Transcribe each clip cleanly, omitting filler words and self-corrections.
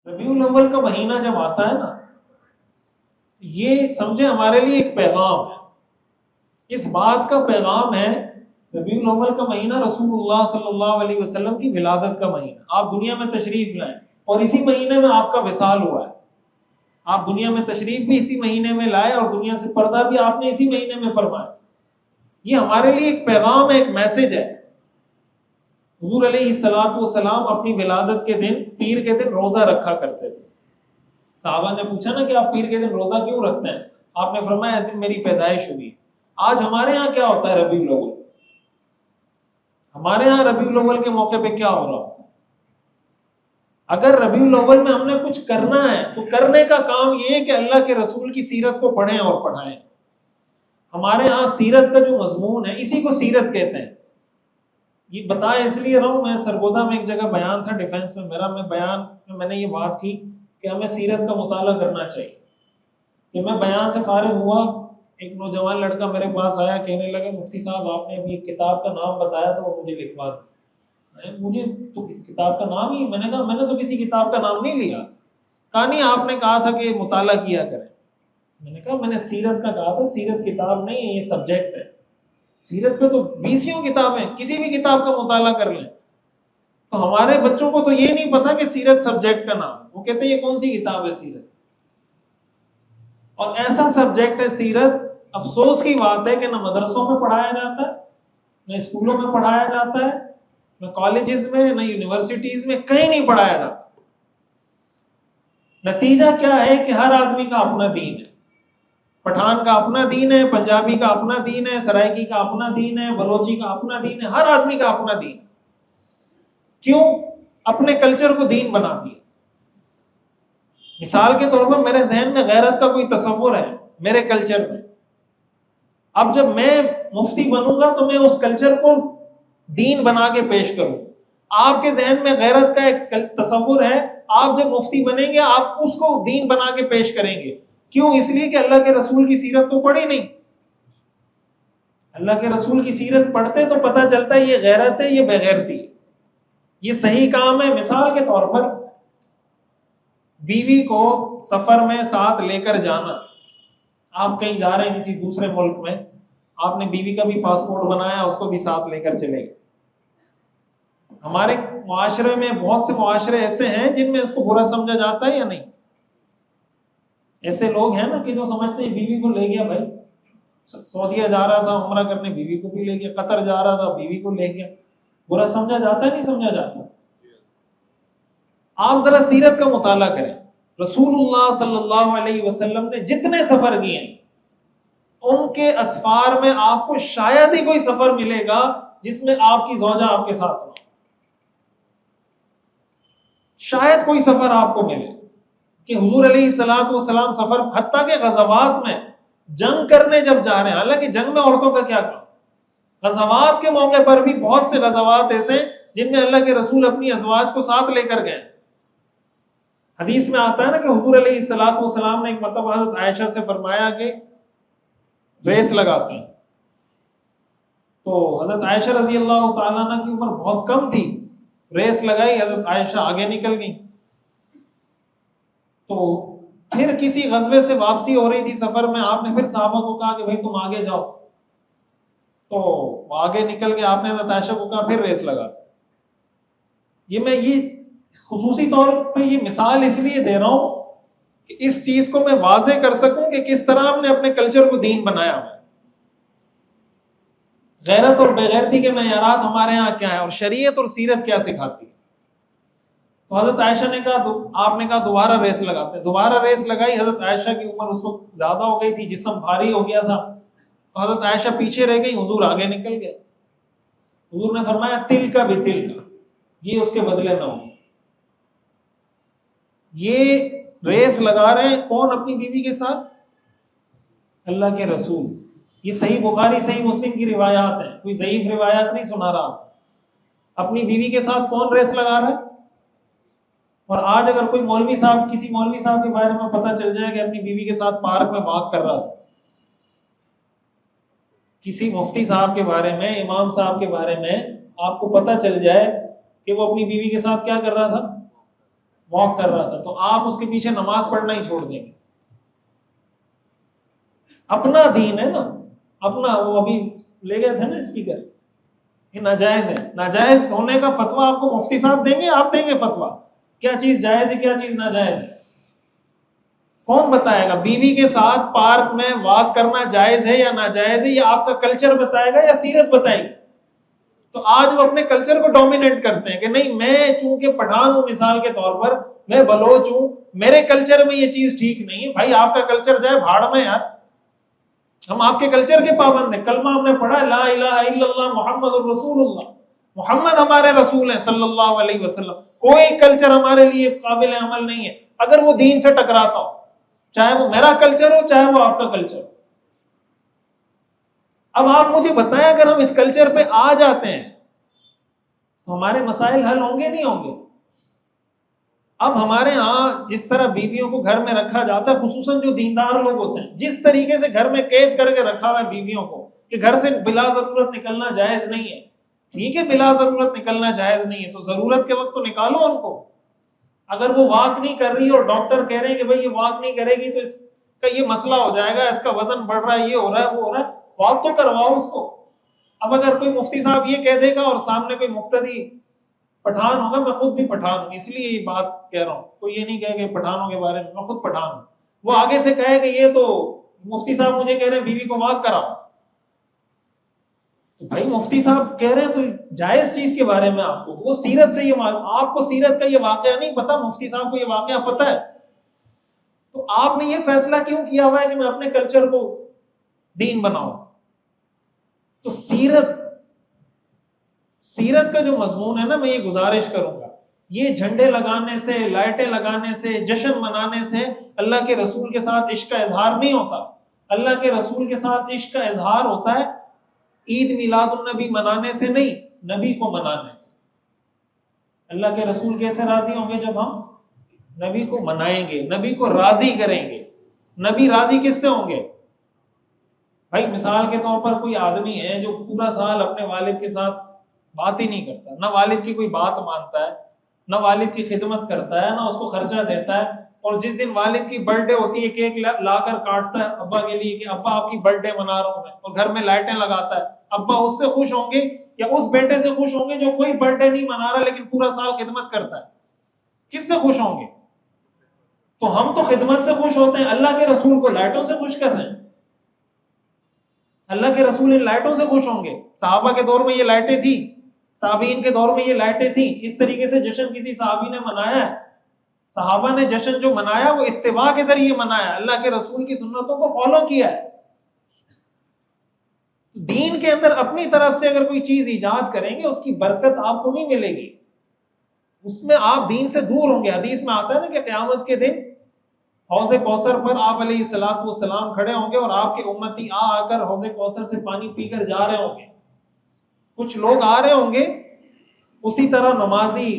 ربیع الاول کا مہینہ جب آتا ہے نا، یہ سمجھے ہمارے لیے ایک پیغام ہے. اس بات کا پیغام ہے، ربیع الاول کا مہینہ رسول اللہ صلی اللہ علیہ وسلم کی ولادت کا مہینہ. آپ دنیا میں تشریف لائیں اور اسی مہینے میں آپ کا وصال ہوا ہے. آپ دنیا میں تشریف بھی اسی مہینے میں لائے اور دنیا سے پردہ بھی آپ نے اسی مہینے میں فرمایا. یہ ہمارے لیے ایک پیغام ہے، ایک میسج ہے. حضور علیہ الصلوۃ والسلام اپنی ولادت کے دن، پیر کے دن روزہ رکھا کرتے تھے. صحابہ نے پوچھا نا کہ آپ پیر کے دن روزہ کیوں رکھتے ہیں؟ آپ نے فرمایا اس دن میری پیدائش ہوئی. آج ہمارے ہاں کیا ہوتا ہے ربیع الاول؟ ہمارے ہاں ربیع الاول کے موقع پہ کیا ہو رہا ہوتا ہے؟ اگر ربیع الاول میں ہم نے کچھ کرنا ہے تو کرنے کا کام یہ ہے کہ اللہ کے رسول کی سیرت کو پڑھیں اور پڑھائیں. ہمارے ہاں سیرت کا جو مضمون ہے اسی کو سیرت کہتے ہیں. یہ بتایا اس لیے رہا ہوں، میں سرگودا میں ایک جگہ بیان تھا ڈیفنس میں میرا، میں بیان میں نے یہ بات کی کہ ہمیں سیرت کا مطالعہ کرنا چاہیے. کہ میں بیان سے فارغ ہوا، ایک نوجوان لڑکا میرے پاس آیا، کہنے لگا مفتی صاحب آپ نے ابھی ایک کتاب کا نام بتایا تھا وہ مجھے لکھوا دیں. مجھے تو کتاب کا نام ہی، میں نے کہا میں نے تو کسی کتاب کا نام نہیں لیا. کہا نہیں آپ نے کہا تھا کہ مطالعہ کیا کریں. میں نے کہا میں نے سیرت کا کہا تھا، سیرت کتاب نہیں ہے، یہ سبجیکٹ ہے. سیرت پہ تو 20 کتابیں، کسی بھی کتاب کا مطالعہ کر لیں. تو ہمارے بچوں کو تو یہ نہیں پتا کہ سیرت سبجیکٹ کا نام، وہ کہتے ہیں یہ کون سی کتاب ہے سیرت. اور ایسا سبجیکٹ ہے سیرت، افسوس کی بات ہے کہ نہ مدرسوں میں پڑھایا جاتا ہے، نہ اسکولوں میں پڑھایا جاتا ہے، نہ کالجز میں، نہ یونیورسٹیز میں، کہیں نہیں پڑھایا جاتا. نتیجہ کیا ہے کہ ہر آدمی کا اپنا دین ہے. پٹھان کا اپنا دین ہے، پنجابی کا اپنا دین ہے، سرائکی کا اپنا دین ہے، بلوچی کا اپنا دین ہے، ہر آدمی کا اپنا دین. کیوں؟ اپنے کلچر کو دین بنا دیا. مثال کے طور پر میرے ذہن میں غیرت کا کوئی تصور ہے میرے کلچر میں. اب جب میں مفتی بنوں گا تو میں اس کلچر کو دین بنا کے پیش کروں. آپ کے ذہن میں غیرت کا ایک تصور ہے، آپ جب مفتی بنیں گے آپ اس کو دین بنا کے پیش کریں گے. کیوں؟ اس لیے کہ اللہ کے رسول کی سیرت تو پڑھی نہیں. اللہ کے رسول کی سیرت پڑھتے تو پتہ چلتا ہے یہ غیرت ہے، یہ بغیرتی ہے، یہ صحیح کام ہے. مثال کے طور پر بیوی کو سفر میں ساتھ لے کر جانا. آپ کہیں جا رہے ہیں کسی دوسرے ملک میں، آپ نے بیوی کا بھی پاسپورٹ بنایا، اس کو بھی ساتھ لے کر چلے گئے. ہمارے معاشرے میں بہت سے معاشرے ایسے ہیں جن میں اس کو برا سمجھا جاتا ہے یا نہیں؟ ایسے لوگ ہیں نا کہ جو سمجھتے ہیں بیوی کو لے گیا، بھائی سعودیہ جا رہا تھا عمرہ کرنے، بیوی کو بھی لے گیا، قطر جا رہا تھا بیوی کو لے گیا. برا سمجھا جاتا ہے نہیں سمجھا جاتا؟ آپ ذرا سیرت کا مطالعہ کریں. رسول اللہ صلی اللہ علیہ وسلم نے جتنے سفر کیے ہیں ان کے اسفار میں آپ کو شاید ہی کوئی سفر ملے گا جس میں آپ کی زوجہ آپ کے ساتھ ہو. شاید کوئی سفر آپ کو ملے کہ حضور علیہ الصلوۃ والسلام سفر، حتیٰ کہ غزوات میں جنگ کرنے جب جا رہے ہیں، حالانکہ جنگ میں عورتوں کا کیا کام، غزوات کے موقع پر بھی بہت سے غزوات ایسے ہیں جن میں اللہ کے رسول اپنی ازواج کو ساتھ لے کر گئے. حدیث میں آتا ہے نا کہ حضور علیہ الصلوۃ والسلام نے ایک مرتبہ حضرت عائشہ سے فرمایا کہ ریس لگاتے ہیں. تو حضرت عائشہ رضی اللہ تعالیٰ عنہ کی عمر بہت کم تھی، ریس لگائی، حضرت عائشہ آگے نکل گئی. تو پھر کسی غزوے سے واپسی ہو رہی تھی سفر میں، آپ نے پھر صحابہ کو کہا کہ بھائی تم آگے جاؤ. تو آگے نکل کے آپ نے حضرت عائشہ کو کہا پھر ریس لگا. یہ میں یہ خصوصی طور پہ یہ مثال اس لیے دے رہا ہوں کہ اس چیز کو میں واضح کر سکوں کہ کس طرح ہم نے اپنے کلچر کو دین بنایا ہوا ہے. غیرت اور بغیرتی کے معیارات ہمارے ہاں کیا ہے اور شریعت اور سیرت کیا سکھاتی ہے. تو حضرت عائشہ نے کہا، آپ نے کہا دوبارہ ریس لگاتے ہیں. دوبارہ ریس لگائی. حضرت عائشہ کی عمر اس وقت زیادہ ہو گئی تھی، جسم بھاری ہو گیا تھا. تو حضرت عائشہ پیچھے رہ گئی، حضور آگے نکل گئے. حضور نے فرمایا تل کا بھی تل کا، یہ اس کے بدلے میں ہوگی. یہ ریس لگا رہے ہیں کون اپنی بیوی کے ساتھ؟ اللہ کے رسول. یہ صحیح بخاری صحیح مسلم کی روایات ہیں، کوئی ضعیف روایات نہیں سنا رہا. اپنی بیوی کے ساتھ کون ریس لگا رہا ہے؟ اور آج اگر کوئی مولوی صاحب، کسی مولوی صاحب کے بارے میں پتہ چل جائے کہ اپنی بیوی کے ساتھ پارک میں واک کر رہا تھا، کسی مفتی صاحب کے بارے میں، امام صاحب کے بارے میں آپ کو پتہ چل جائے کہ وہ اپنی بیوی کے ساتھ کیا کر رہا تھا، واک کر رہا تھا تو آپ اس کے پیچھے نماز پڑھنا ہی چھوڑ دیں گے؟ اپنا دین ہے نا اپنا. وہ ابھی لے گئے تھے نا اسپیکر، یہ ناجائز ہے. ناجائز ہونے کا فتویٰ آپ کو مفتی صاحب دیں گے؟ آپ دیں گے فتویٰ کیا چیز جائز ہے کیا چیز ناجائز ہے؟ کون بتائے گا؟ بیوی کے ساتھ پارک میں واک کرنا جائز ہے یا ناجائز ہے، یہ آپ کا کلچر بتائے گا یا سیرت بتائے گی؟ تو آج وہ اپنے کلچر کو ڈومینیٹ کرتے ہیں کہ نہیں میں چونکہ پٹھان ہوں مثال کے طور پر، میں بلوچ ہوں، میرے کلچر میں یہ چیز ٹھیک نہیں ہے. بھائی آپ کا کلچر جائے بھاڑ میں یار، ہم آپ کے کلچر کے پابند ہیں. کلمہ ہم نے پڑھا لا الہ الا اللہ محمد الرسول اللہ، محمد ہمارے رسول ہیں صلی اللہ علیہ وسلم. کوئی کلچر ہمارے لیے قابل عمل نہیں ہے اگر وہ دین سے ٹکراتا ہو، چاہے وہ میرا کلچر ہو چاہے وہ آپ کا کلچر ہو. اب آپ مجھے بتائیں اگر ہم اس کلچر پہ آ جاتے ہیں تو ہمارے مسائل حل ہوں گے نہیں ہوں گے؟ اب ہمارے ہاں جس طرح بیویوں کو گھر میں رکھا جاتا ہے، خصوصاً جو دیندار لوگ ہوتے ہیں، جس طریقے سے گھر میں قید کر کے رکھا ہوا ہے بیویوں کو کہ گھر سے بلا ضرورت نکلنا جائز نہیں ہے. ٹھیک ہے بلا ضرورت نکلنا جائز نہیں ہے تو ضرورت کے وقت تو نکالو ان کو. اگر وہ واک نہیں کر رہی اور ڈاکٹر کہہ رہے ہیں کہ بھائی یہ واک نہیں کرے گی تو اس کا یہ مسئلہ ہو جائے گا، اس کا وزن بڑھ رہا ہے، یہ ہو رہا ہے وہ ہو رہا ہے، واک تو کرواؤ اس کو. اب اگر کوئی مفتی صاحب یہ کہہ دے گا اور سامنے کوئی مقتدی پٹھان ہوگا، میں خود بھی پٹھان ہوں اس لیے یہ بات کہہ رہا ہوں، کوئی یہ نہیں کہے کہ پٹھانوں کے بارے میں خود پٹھان ہوں، وہ آگے سے کہے کہ یہ تو مفتی صاحب مجھے کہہ رہے ہیں بیوی کو واک کراؤ. تو بھائی مفتی صاحب کہہ رہے ہیں تو جائز چیز کے بارے میں آپ کو وہ سیرت سے یہ آپ کو سیرت کا یہ واقعہ نہیں پتا، مفتی صاحب کو یہ واقعہ پتا ہے، تو آپ نے یہ فیصلہ کیوں کیا ہوا ہے کہ میں اپنے کلچر کو دین بناؤں؟ تو سیرت کا جو مضمون ہے نا، میں یہ گزارش کروں گا، یہ جھنڈے لگانے سے، لائٹیں لگانے سے، جشن منانے سے اللہ کے رسول کے ساتھ عشق کا اظہار نہیں ہوتا. اللہ کے رسول کے ساتھ عشق کا اظہار ہوتا ہے عید میلاد النبی منانے سے نہیں، نبی کو منانے سے. اللہ کے رسول کیسے راضی ہوں گے؟ جب ہم نبی کو منائیں گے، نبی کو راضی کریں گے. نبی راضی کس سے ہوں گے؟ بھائی مثال کے طور پر کوئی آدمی ہے جو پورا سال اپنے والد کے ساتھ بات ہی نہیں کرتا، نہ والد کی کوئی بات مانتا ہے، نہ والد کی خدمت کرتا ہے، نہ اس کو خرچہ دیتا ہے، اور جس دن والد کی برتھ ڈے ہوتی ہے کیک لا کر کاٹتا ہے ابا کے لیے کہ ابا آپ کی برتھ ڈے منا رہا ہوں میں، اور گھر میں لائٹیں لگاتا ہے. ابا اس سے خوش ہوں گے یا اس بیٹے سے خوش ہوں گے جو کوئی برتھ ڈے نہیں منا رہا لیکن پورا سال خدمت کرتا ہے؟ کس سے خوش ہوں گے؟ تو ہم تو خدمت سے خوش ہوتے ہیں، اللہ کے رسول کو لائٹوں سے خوش کر رہے ہیں. اللہ کے رسول ان لائٹوں سے خوش ہوں گے؟ صحابہ کے دور میں یہ لائٹیں تھی، تابعین کے دور میں یہ لائٹیں تھیں. اس طریقے سے جشن کسی صحابی نے منایا ہے؟ صحابہ نے جشن جو منایا وہ اتباع کے ذریعے منایا، اللہ کے رسول کی سنتوں کو فالو کیا ہے. دین کے اندر اپنی طرف سے اگر کوئی چیز ایجاد کریں گے اس کی برکت آپ کو نہیں ملے گی، اس میں آپ دین سے دور ہوں گے. حدیث میں آتا ہے نا کہ قیامت کے دن حوض کوثر پر آپ علیہ الصلوۃ والسلام کھڑے ہوں گے اور آپ کے امتی آ کر حوض کوثر سے پانی پی کر جا رہے ہوں گے. کچھ لوگ آ رہے ہوں گے اسی طرح نمازی.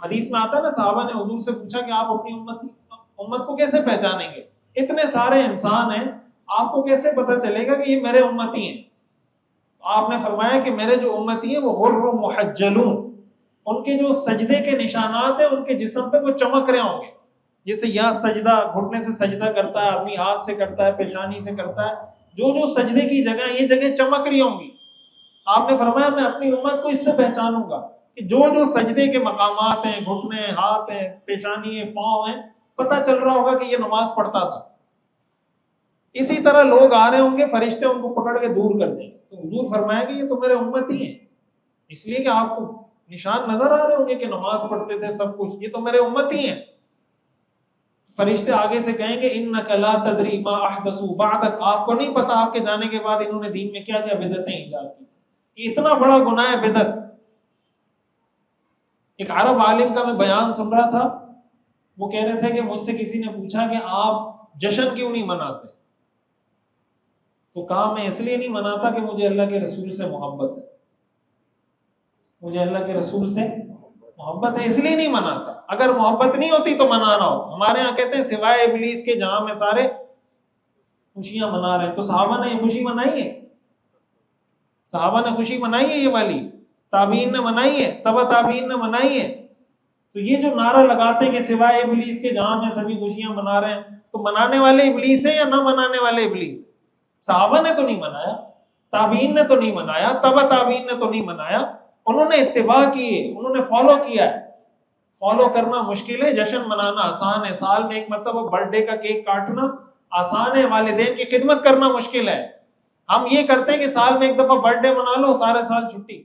حدیث میں آتا ہے نا صحابہ نے حضور سے پوچھا کہ آپ اپنی امت کو کیسے پہچانیں گے؟ اتنے سارے انسان ہیں آپ کو کیسے پتہ چلے گا کہ یہ میرے امتی ہیں؟ آپ نے فرمایا کہ میرے جو امتی ہیں وہ غر محجلون، ان کے جو سجدے کے نشانات ہیں ان کے جسم پہ وہ چمک رہے ہوں گے. جیسے یہاں سجدہ گھٹنے سے سجدہ کرتا ہے آدمی، ہاتھ سے کرتا ہے، پیشانی سے کرتا ہے، جو سجدے کی جگہ یہ جگہ چمک رہی ہوں گی. آپ نے فرمایا میں اپنی امت کو اس سے پہچانوں گا کہ جو سجدے کے مقامات ہیں، گھٹنے، ہاتھ ہیں، پیشانی ہیں، پاؤں ہیں، پتہ چل رہا ہوگا کہ یہ نماز پڑھتا تھا. اسی طرح لوگ آ رہے ہوں گے، فرشتے ان کو پکڑ کے دور کر دیں گے. تو حضور فرمائے کہ یہ تو میرے امتی ہیں، اس لیے کہ آپ کو نشان نظر آ رہے ہوں گے کہ نماز پڑھتے تھے سب کچھ، یہ تو میرے امتی ہیں. فرشتے آگے سے کہیں گے انک لا تدری ما احدثوا بعدک، آپ کو نہیں پتا آپ کے جانے کے بعد انہوں نے دین میں کیا کیا بدعتیں ایجاد کی. یہ اتنا بڑا گناہ ہے بدعت. ایک عرب عالم کا میں بیان سن رہا تھا، وہ کہہ رہے تھے کہ مجھ سے کسی نے پوچھا کہ آپ جشن کیوں نہیں مناتے؟ تو کہا میں اس لیے نہیں مناتا کہ مجھے اللہ کے رسول سے محبت ہے، مجھے اللہ کے رسول سے محبت ہے اس لیے نہیں مناتا. اگر محبت نہیں ہوتی تو منانا ہو. ہمارے ہاں کہتے ہیں سوائے ابلیس کے جہاں میں سارے خوشیاں منا رہے ہیں. تو صحابہ نے یہ خوشی منائی ہے؟ صحابہ نے خوشی منائی ہے یہ والی؟ تابعین نے منائی ہے؟ تبع تابعین نے منائی ہے؟ تو یہ جو نعرہ لگاتے ہیں کہ سوائے ابلیس کے جہاں میں سبھی خوشیاں منا رہے ہیں، تو منانے والے ابلیس ہیں یا نہ منانے والے ابلیس ہیں؟ صحابہ نے تو نہیں منایا، تابعین نے تو نہیں منایا، تبع تابعین نے تو نہیں منایا، انہوں نے اتباع کی ہے، انہوں نے فالو کیا ہے۔ فالو کرنا مشکل ہے، جشن منانا آسان ہے، سال میں ایک مرتبہ برتھ ڈے کا کیک کاٹنا آسان ہے، والدین کی خدمت کرنا مشکل ہے۔ ہم یہ کرتے ہیں کہ سال میں ایک دفعہ برتھ ڈے منا لو، سارے سال چھٹی۔